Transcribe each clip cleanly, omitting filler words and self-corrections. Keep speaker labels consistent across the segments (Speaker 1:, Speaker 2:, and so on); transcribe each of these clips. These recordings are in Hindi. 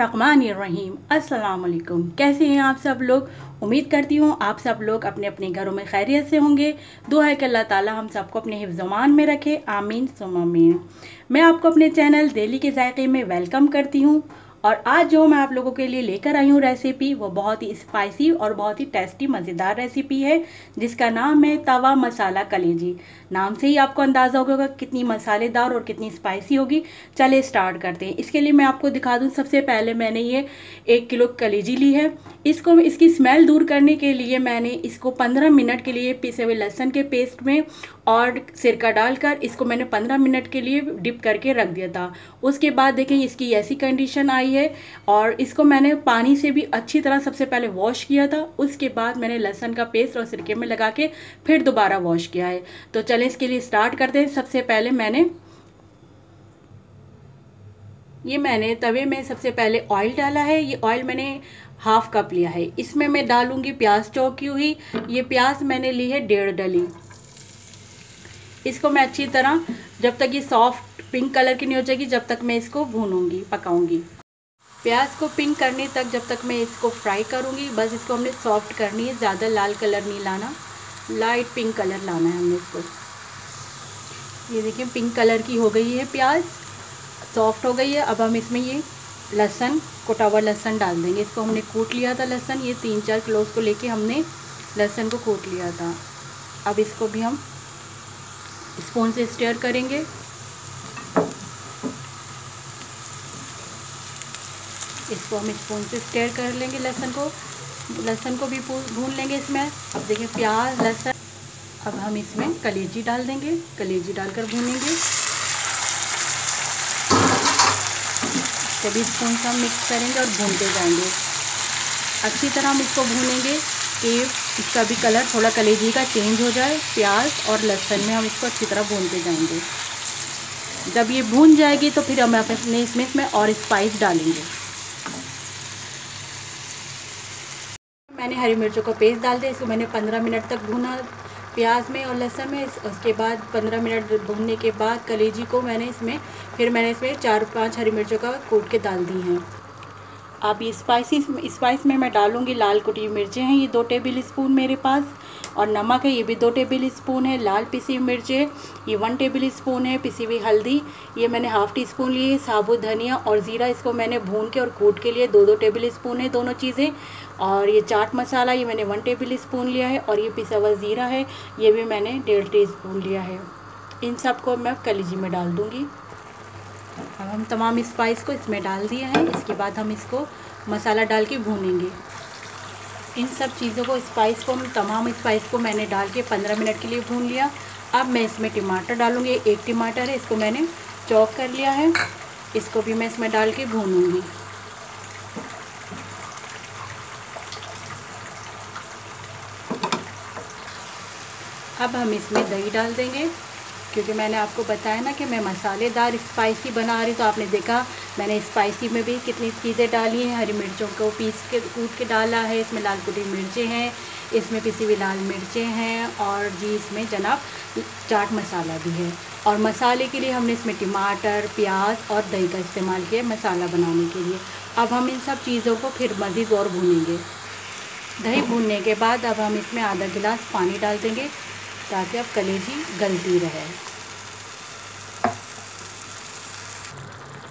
Speaker 1: बिस्मिल्लाहिर्रहमानिर्रहीम। अस्सलाम वालेकुम। कैसे हैं आप सब लोग? उम्मीद करती हूँ आप सब लोग अपने अपने घरों में खैरियत से होंगे। दुआ है कि अल्लाह ताला हम सबको अपने हिफ्ज़-ओ-मान में रखे, आमीन सुम्मा आमीन। मैं आपको अपने चैनल डेली के जायके में वेलकम करती हूँ और आज जो मैं आप लोगों के लिए लेकर आई हूँ रेसिपी, वो बहुत ही स्पाइसी और बहुत ही टेस्टी मज़ेदार रेसिपी है जिसका नाम है तवा मसाला कलेजी। नाम से ही आपको अंदाज़ा होगा कितनी मसालेदार और कितनी स्पाइसी होगी। चले स्टार्ट करते हैं। इसके लिए मैं आपको दिखा दूँ, सबसे पहले मैंने ये 1 किलो कलेजी ली है। इसको इसकी स्मेल दूर करने के लिए मैंने इसको 15 मिनट के लिए पिसे हुए लहसुन के पेस्ट में और सिरका डालकर इसको मैंने 15 मिनट के लिए डिप करके रख दिया था। उसके बाद देखें इसकी ऐसी कंडीशन आई है और इसको मैंने पानी से भी अच्छी तरह सबसे पहले वॉश किया था। उसके बाद मैंने लहसुन का पेस्ट और सिरके में लगा के फिर दोबारा वॉश किया है। तो चलें इसके लिए स्टार्ट करते हैं। सबसे पहले मैंने तवे में सबसे पहले ऑयल डाला है। ये ऑयल मैंने हाफ कप लिया है। इसमें मैं डालूंगी प्याज चौकी हुई। ये प्याज मैंने ली है 1.5 डली। इसको मैं अच्छी तरह जब तक ये सॉफ्ट पिंक कलर की नहीं हो जाएगी जब तक मैं इसको भूनूंगी, पकाऊंगी। प्याज को पिंक करने तक जब तक मैं इसको फ्राई करूंगी। बस इसको हमने सॉफ्ट करनी है, ज़्यादा लाल कलर नहीं लाना, लाइट पिंक कलर लाना है हमने इसको। ये देखिए पिंक कलर की हो गई है, प्याज सॉफ्ट हो गई है। अब हम इसमें ये लहसुन, कुटा हुआ लहसुन डाल देंगे। इसको हमने कूट लिया था लहसुन, ये 3-4 किलो को लेके हमने लहसुन को कूट लिया था। अब इसको भी हम स्पून से स्टर करेंगे। इसको हम स्पून से स्टर कर लेंगे। लहसुन को भी भून लेंगे इसमें। अब देखिए प्याज, लहसुन। अब हम इसमें कलेजी डाल देंगे, कलेजी डालकर भूनेंगे। सभी स्पून से हम मिक्स करेंगे और भूनते जाएंगे। अच्छी तरह हम इसको भूनेंगे कि इसका भी कलर थोड़ा कलेजी का चेंज हो जाए। प्याज और लहसुन में हम इसको अच्छी तरह भूनते जाएंगे। जब ये भून जाएगी तो फिर हम अपने इसमें और स्पाइस डालेंगे। मैंने हरी मिर्चों का पेस्ट डाल दिया। इसको मैंने 15 मिनट तक भूना प्याज में और लहसुन में। उसके बाद 15 मिनट भूनने के बाद कलेजी को मैंने इसमें 4-5 हरी मिर्चों का कूट के डाल दी हैं। अब ये स्पाइस में मैं डालूँगी लाल कुटी हुई मिर्चें हैं, ये 2 टेबल स्पून मेरे पास, और नमक है, ये भी 2 टेबल स्पून है। लाल पिसी हुई मिर्चें ये 1 टेबल स्पून है। पिसी हुई हल्दी ये मैंने हाफ़ टी स्पून ली है। साबुत धनिया और ज़ीरा इसको मैंने भून के और कूट के लिए 2-2 टेबल स्पून है दोनों चीज़ें। और ये चाट मसाला ये मैंने 1 टेबल स्पून लिया है। और ये पिसा हुआ ज़ीरा है, ये भी मैंने 1.5 टी स्पून लिया है। इन सब को मैं कलेजी में डाल दूँगी। अब हम तमाम स्पाइस को इसमें डाल दिया है। इसके बाद हम इसको मसाला डाल के भूनेंगे। इन सब चीज़ों को तमाम स्पाइस को मैंने डाल के 15 मिनट के लिए भून लिया। अब मैं इसमें टमाटर डालूँगी। 1 टमाटर है, इसको मैंने चॉप कर लिया है। इसको भी मैं इसमें डाल के भूनूँगी। अब हम इसमें दही डाल देंगे, क्योंकि मैंने आपको बताया ना कि मैं मसालेदार स्पाइसी बना रही। तो आपने देखा मैंने स्पाइसी में भी कितनी चीज़ें डाली हैं। हरी मिर्चों को कूट के डाला है, इसमें लाल कुटी मिर्चें हैं, इसमें पिसी हुई लाल मिर्चें हैं, और जी इसमें जनाब चाट मसाला भी है। और मसाले के लिए हमने इसमें टमाटर, प्याज और दही का इस्तेमाल किया मसाला बनाने के लिए। अब हम इन सब चीज़ों को फिर मज़ीद और भूनेंगे। दही भूनने के बाद अब हम इसमें आधा गिलास पानी डाल देंगे ताकि अब कलेजी गलती रहे।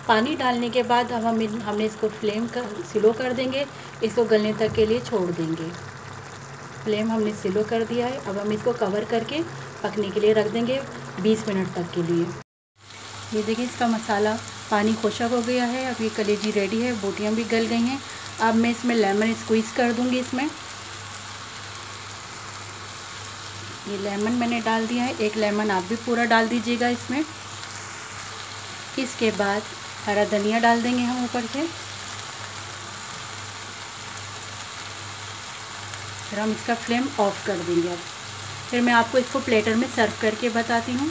Speaker 1: पानी डालने के बाद अब हमने इसको फ्लेम स्लो कर देंगे। इसको गलने तक के लिए छोड़ देंगे। फ्लेम हमने स्लो कर दिया है। अब हम इसको कवर करके पकने के लिए रख देंगे 20 मिनट तक के लिए। ये देखिए इसका मसाला पानी खुशक हो गया है। अब ये कलेजी रेडी है, बोटियाँ भी गल गई हैं। अब मैं इसमें लेमन स्क्वीज़ कर दूँगी। इसमें ये लेमन मैंने डाल दिया है। 1 लेमन आप भी पूरा डाल दीजिएगा इसमें। इसके बाद हरा धनिया डाल देंगे हम ऊपर से। फिर हम इसका फ्लेम ऑफ कर देंगे। अब फिर मैं आपको इसको प्लेटर में सर्व करके बताती हूँ।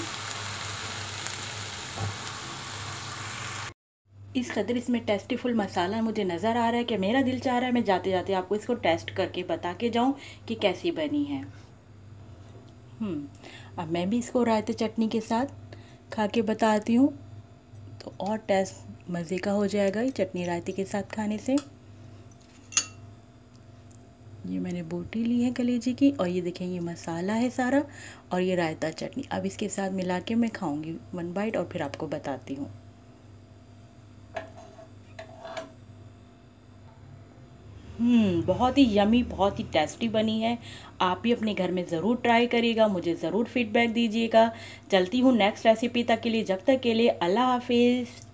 Speaker 1: इस कदर इसमें टेस्टीफुल मसाला मुझे नज़र आ रहा है कि मेरा दिल चाह रहा है मैं जाते जाते आपको इसको टेस्ट करके बता के जाऊँ कि कैसी बनी है। अब मैं भी इसको रायते चटनी के साथ खा के बताती हूँ। तो और मज़े का हो जाएगा ये चटनी रायते के साथ खाने से। ये मैंने बोटी ली है कलेजी की, और ये देखें ये मसाला है सारा, और ये रायता चटनी। अब इसके साथ मिला के मैं खाऊंगी 1 बाइट और फिर आपको बताती हूँ। बहुत ही यमी, बहुत ही टेस्टी बनी है। आप भी अपने घर में ज़रूर ट्राई करिएगा, मुझे ज़रूर फीडबैक दीजिएगा। चलती हूँ नेक्स्ट रेसिपी तक के लिए, जब तक के लिए अल्लाह हाफिज़।